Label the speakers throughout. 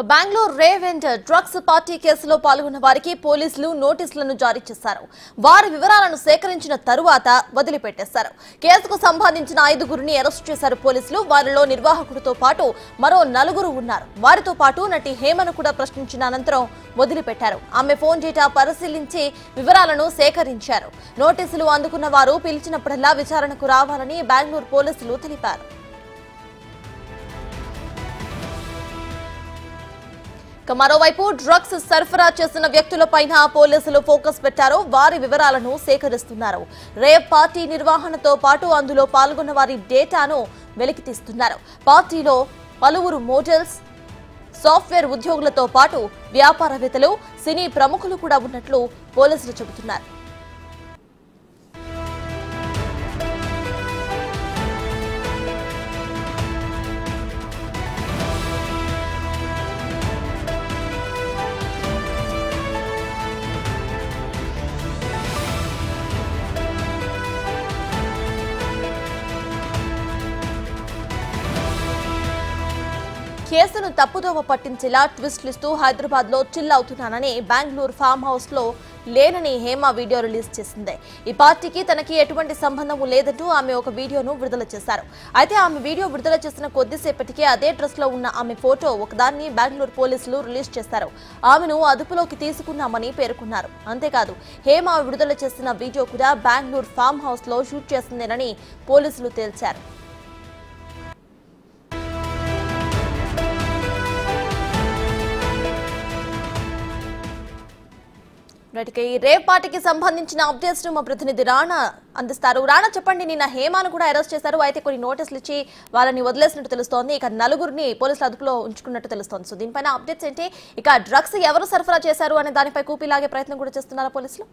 Speaker 1: Bengaluru రేవెంట్ drugs party కేసులో పాల్గొన్న వారికి పోలీసులు నోటీసులను జారీ చేశారు. వారి వివరాలను సేకరించిన తరువాత వదిలిపెట్టేశారు. కేసుకు సంబంధించిన 5గురిని అరెస్ట్ చేశారు పోలీసులు. వారిలో నిర్వాహకుడితో పాటు మరో 4 ఉన్నారు. వారితో పాటు నటి హేమను కూడా ప్రశ్నించిన అనంతరం వదిలిపెట్టారు. ఆమె ఫోన్ డేటా పరిశీలించి వివరాలను సేకరించారు. నోటీసులు అందుకున్న వారు పిలిచినప్పుడల్లా విచారణకు రావాలని బెంగళూరు పోలీసులు తెలిపారు. మరోవైపు డ్రగ్స్ సరఫరా చేసిన వ్యక్తులపైన పోలీసులు ఫోకస్ పెట్టారు. వారి వివరాలను సేకరిస్తున్నారు. రేవ్ పార్టీ నిర్వహణతో పాటు అందులో పాల్గొన్న వారి డేటాను వెలికితీస్తున్నారు. పార్టీలో పలువురు మోడల్స్, సాఫ్ట్వేర్ ఉద్యోగులతో పాటు వ్యాపారవేత్తలు, సినీ ప్రముఖులు కూడా ఉన్నట్లు పోలీసులు చెబుతున్నారు. కేసును తప్పుదోవ పట్టించేలా ట్విస్టులిస్తూ హైదరాబాద్ లో చిల్ అవుతున్నానని బెంగళూరు ఫామ్ హౌస్ లో లేనని హేమ వీడియో రిలీజ్ చేసింది. ఈ పార్టీకి తనకి ఎటువంటి సంబంధం లేదంటూ ఆమె ఒక వీడియోను విడుదల చేశారు. అయితే ఆమె వీడియో విడుదల చేసిన కొద్దిసేపటికే అదే డ్రెస్ లో ఉన్న ఆమె ఫోటో ఒకదాన్ని బెంగళూరు పోలీసులు రిలీజ్ చేశారు. ఆమెను అదుపులోకి తీసుకున్నామని పేర్కొన్నారు. అంతేకాదు హేమ విడుదల చేసిన వీడియో కూడా బెంగళూరు ఫామ్ హౌస్ లో షూట్ చేసిందేనని పోలీసులు తేల్చారు. రేవ్ పార్టీకి సంబంధించిన అప్డేట్స్ మా ప్రతినిధి రాణా అందిస్తారు. రాణా, చెప్పండి. నిన్న హేమాను కూడా అరెస్ట్ చేశారు. అయితే కొన్ని నోటీసులు ఇచ్చి వాళ్ళని వదిలేసినట్టు తెలుస్తోంది. ఇక 4గురిని పోలీసులు అదుపులో ఉంచుకున్నట్టు తెలుస్తోంది. సో దీనిపైన అప్డేట్స్ ఏంటి? ఇక డ్రగ్స్ ఎవరు సరఫరా చేశారు అనే దానిపై కూపీలాగే ప్రయత్నం కూడా చేస్తున్నారా పోలీసులు?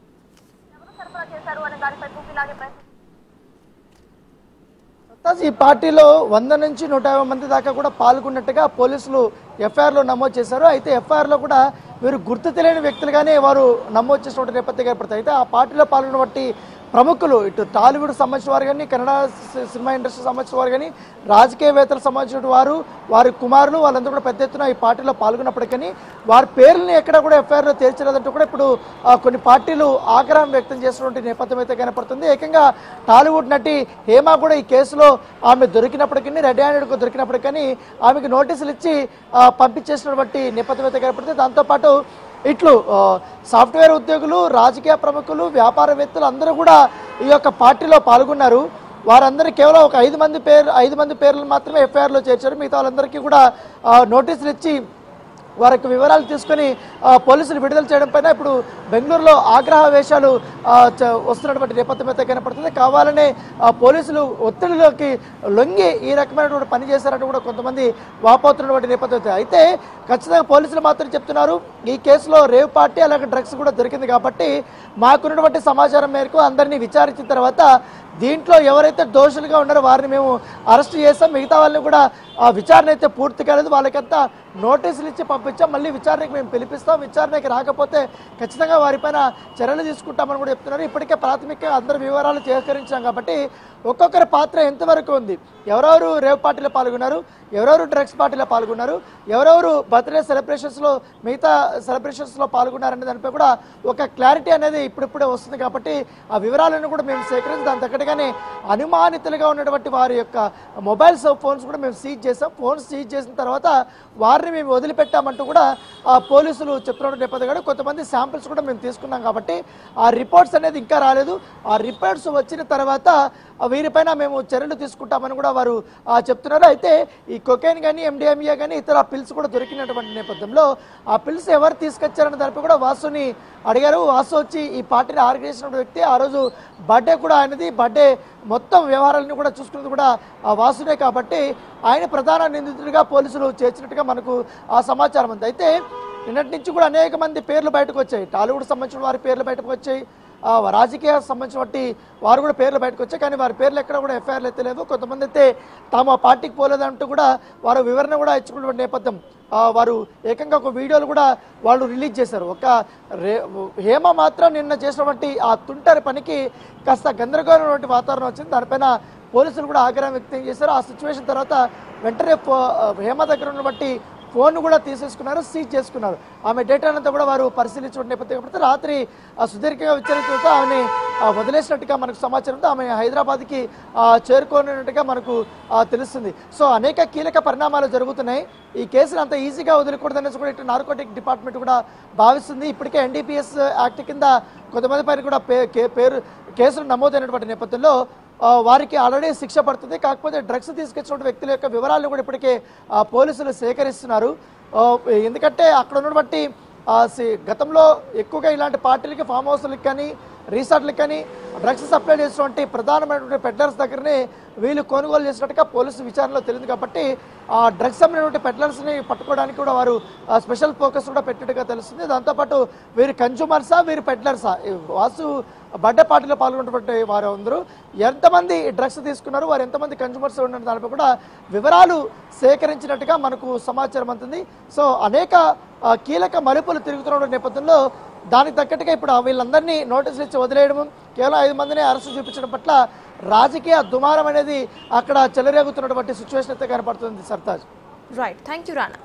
Speaker 2: ఈ పార్టీలో 100 నుంచి 150 మంది దాకా కూడా పాల్గొన్నట్టుగా పోలీసులు ఎఫ్ఐఆర్లో నమోదు చేశారు. అయితే ఎఫ్ఐఆర్లో కూడా వీరు గుర్తు తెలియని వ్యక్తులుగానే వారు నమోదు చేసినటువంటి నేపథ్యం ఏర్పడుతుంది. అయితే ఆ పార్టీలో పాల్గొన్నటువంటి ప్రముఖులు, ఇటు టాలీవుడ్ సంబంధించిన వారు కానీ, కన్నడ సినిమా ఇండస్ట్రీ సంబంధించిన వారు కానీ, రాజకీయవేత్తలకు సంబంధించిన వారు, వారి కుమారులు, వాళ్ళందరూ కూడా పెద్ద ఎత్తున ఈ పార్టీలో పాల్గొన్నప్పటికీ వారి పేర్లని ఎక్కడ కూడా ఎఫ్ఐఆర్లో తేల్చలేదంటూ కూడా ఇప్పుడు కొన్ని పార్టీలు ఆగ్రహం వ్యక్తం చేసినటువంటి నేపథ్యం అయితే కనపడుతుంది. ఏకంగా టాలీవుడ్ నటి హేమ కూడా ఈ కేసులో ఆమె దొరికినప్పటికీ, రెడ్ హ్యాండెడ్కు దొరికినప్పటికీ ఆమెకు నోటీసులు ఇచ్చి పంపించేసినటువంటి నేపథ్యం అయితే కనపడుతుంది. దాంతోపాటు ఇట్లు సాఫ్ట్వేర్ ఉద్యోగులు, రాజకీయ ప్రముఖులు, వ్యాపారవేత్తలు అందరూ కూడా ఈ యొక్క పార్టీలో పాల్గొన్నారు. వారందరూ కేవలం ఒక 5 మంది పేర్లు మాత్రమే ఎఫ్ఐఆర్లో చేర్చారు. మిగతా వాళ్ళందరికీ కూడా నోటీసులు ఇచ్చి వారికి వివరాలు తీసుకొని పోలీసులు విడుదల చేయడం పైన ఇప్పుడు బెంగళూరులో ఆగ్రహవేశాలు వస్తున్నటువంటి నేపథ్యం అయితే కనపడుతుంది. కావాలనే పోలీసులు ఒత్తిడిలోకి లొంగి ఈ రకమైనటువంటి పని చేశారంటూ కూడా కొంతమంది వాపోతున్నటువంటి నేపథ్యం. అయితే ఖచ్చితంగా పోలీసులు మాత్రం చెప్తున్నారు, ఈ కేసులో రేవ్ పార్టీ అలాగే డ్రగ్స్ కూడా దొరికింది కాబట్టి మాకున్నటువంటి సమాచారం మేరకు అందరినీ విచారించిన తర్వాత దీంట్లో ఎవరైతే దోషులుగా ఉన్నారో వారిని మేము అరెస్ట్ చేస్తాం. మిగతా వాళ్ళని కూడా విచారణ అయితే పూర్తి కాలేదు, వాళ్ళకంతా నోటీసులు ఇచ్చి పంపించాం. మళ్ళీ విచారణకి మేము పిలిపిస్తాం. విచారణకి రాకపోతే ఖచ్చితంగా వారిపైన చర్యలు తీసుకుంటామని కూడా చెప్తున్నారు. ఇప్పటికే ప్రాథమికంగా అందరి వివరాలు సేకరించాం కాబట్టి ఒక్కొక్కరి పాత్ర ఎంతవరకు ఉంది, ఎవరెవరు రేవ్ పార్టీలో పాల్గొన్నారు, ఎవరెవరు డ్రగ్స్ పార్టీలో పాల్గొన్నారు, ఎవరెవరు బర్త్డే సెలబ్రేషన్స్లో మిగతా సెలబ్రేషన్స్లో పాల్గొన్నారనే దానిపై కూడా ఒక క్లారిటీ అనేది ఇప్పుడిప్పుడే వస్తుంది. కాబట్టి ఆ వివరాలను కూడా మేము సేకరించి దాని తగ్గట్టుగానే అనుమానితులుగా ఉన్నటువంటి వారి యొక్క మొబైల్స్ ఫోన్స్ కూడా మేము సీజ్ చేసాం. ఫోన్స్ సీజ్ చేసిన తర్వాత వారిని మేము వదిలిపెట్టామంటూ కూడా పోలీసులు చెప్తున్న నేపథ్యంలో కొంతమంది శాంపిల్స్ కూడా మేము తీసుకున్నాం. కాబట్టి ఆ రిపోర్ట్స్ అనేది ఇంకా రాలేదు. ఆ రిపోర్ట్స్ వచ్చిన తర్వాత వీరిపైన మేము చర్యలు తీసుకుంటామని కూడా వారు చెప్తున్నారు. అయితే ఈ కొకైన్ కానీ, MDMA కానీ ఇతర పిల్స్ కూడా దొరికినటువంటి నేపథ్యంలో ఆ పిల్స్ ఎవరు తీసుకొచ్చారన్న దానిపై కూడా వాసుని అడిగారు. వాసు వచ్చి ఈ పార్టీని ఆర్గనైజ్ చేసిన వ్యక్తి. ఆ రోజు బర్త్డే కూడా ఆయనది. బర్త్డే మొత్తం వ్యవహారాలను కూడా చూసుకున్నది కూడా ఆ వాసునే కాబట్టి ఆయన ప్రధాన నిందితుడిగా పోలీసులు చేర్చినట్టుగా మనకు ఆ సమాచారం ఉంది. అయితే నిన్నటి నుంచి కూడా అనేక మంది పేర్లు బయటకు వచ్చాయి. టాలీవుడ్ సంబంధించిన వారి పేర్లు బయటకు వచ్చాయి, రాజకీయ సంబంధించినటువంటి వారు కూడా పేర్లు బయటకు వచ్చాయి. కానీ వారి పేర్లు ఎక్కడ కూడా ఎఫ్ఐఆర్లు అయితే లేవు. కొంతమంది అయితే తాము ఆ పార్టీకి పోలేదంటూ కూడా వారు వివరణ కూడా ఇచ్చుకున్నటువంటి నేపథ్యం. వారు ఏకంగా ఒక వీడియోలు కూడా వాళ్ళు రిలీజ్ చేశారు. ఒక హేమ మాత్రం నిన్న చేసినటువంటి ఆ తుంటరి పనికి కాస్త గందరగోళమైనటువంటి వాతావరణం వచ్చింది. దానిపైన పోలీసులు కూడా ఆగ్రహం వ్యక్తం చేశారు. ఆ సిచ్యువేషన్ తర్వాత వెంటనే హేమ దగ్గర ఉన్నటువంటి ఫోన్ కూడా తీసేసుకున్నారు, సీజ్ చేసుకున్నారు. ఆమె డేటా అంతా కూడా వారు పరిశీలించిన నేపథ్యం రాత్రి సుదీర్ఘంగా విచారించడంతో ఆమెని వదిలేసినట్టుగా మనకు సమాచారంతో ఆమె హైదరాబాద్కి చేరుకోనున్నట్టుగా మనకు తెలుస్తుంది. సో అనేక కీలక పరిణామాలు జరుగుతున్నాయి. ఈ కేసును అంత ఈజీగా వదిలకూడదనేసి కూడా ఇటు నార్కోటిక్ డిపార్ట్మెంట్ కూడా భావిస్తుంది. ఇప్పటికే NDPS యాక్ట్ కింద కొంతమంది పైన కూడా కేసులు నమోదైనటువంటి నేపథ్యంలో వారికి ఆల్రెడీ శిక్ష పడుతుంది. కాకపోతే డ్రగ్స్ తీసుకొచ్చిన వ్యక్తుల యొక్క వివరాలను కూడా ఇప్పటికే పోలీసులు సేకరిస్తున్నారు. ఎందుకంటే అక్కడ ఉన్నటువంటి గతంలో ఎక్కువగా ఇలాంటి పార్టీలకి, ఫామ్ హౌస్లకు కానీ, రిసార్ట్లకు కానీ డ్రగ్స్ సప్లై చేసినటువంటి ప్రధానమైనటువంటి పెడ్లర్స్ దగ్గరనే వీళ్ళు కొనుగోలు చేసినట్టుగా పోలీసు విచారణలో తెలియదు. కాబట్టి ఆ డ్రగ్స్ అమ్మినటువంటి పెడ్లర్స్ని పట్టుకోవడానికి కూడా వారు స్పెషల్ ఫోకస్ కూడా పెట్టినట్టుగా తెలుస్తుంది. దాంతోపాటు వీరు కన్జ్యూమర్సా, వీరు పెడ్లర్సా, వాసు బర్త్డే పార్టీలో పాల్గొన్నటువంటి వారు అందరూ ఎంతమంది డ్రగ్స్ తీసుకున్నారు, వారు ఎంతమంది కన్జ్యూమర్స్ ఉన్న దానిపై కూడా వివరాలు సేకరించినట్టుగా మనకు సమాచారం అందుతుంది. సో అనేక కీలక మలుపులు తిరుగుతున్న నేపథ్యంలో దానికి తగ్గట్టుగా ఇప్పుడు వీళ్ళందరినీ నోటీసులు ఇచ్చి వదిలేయడం, కేవలం 5 మందిని అరెస్టు చూపించడం పట్ల రాజకీయ దుమారం అనేది అక్కడ చెలరేగుతున్నటువంటి సిచ్యువేషన్ అయితే కనపడుతుంది. Sartaj.
Speaker 1: Right, thank you Rana.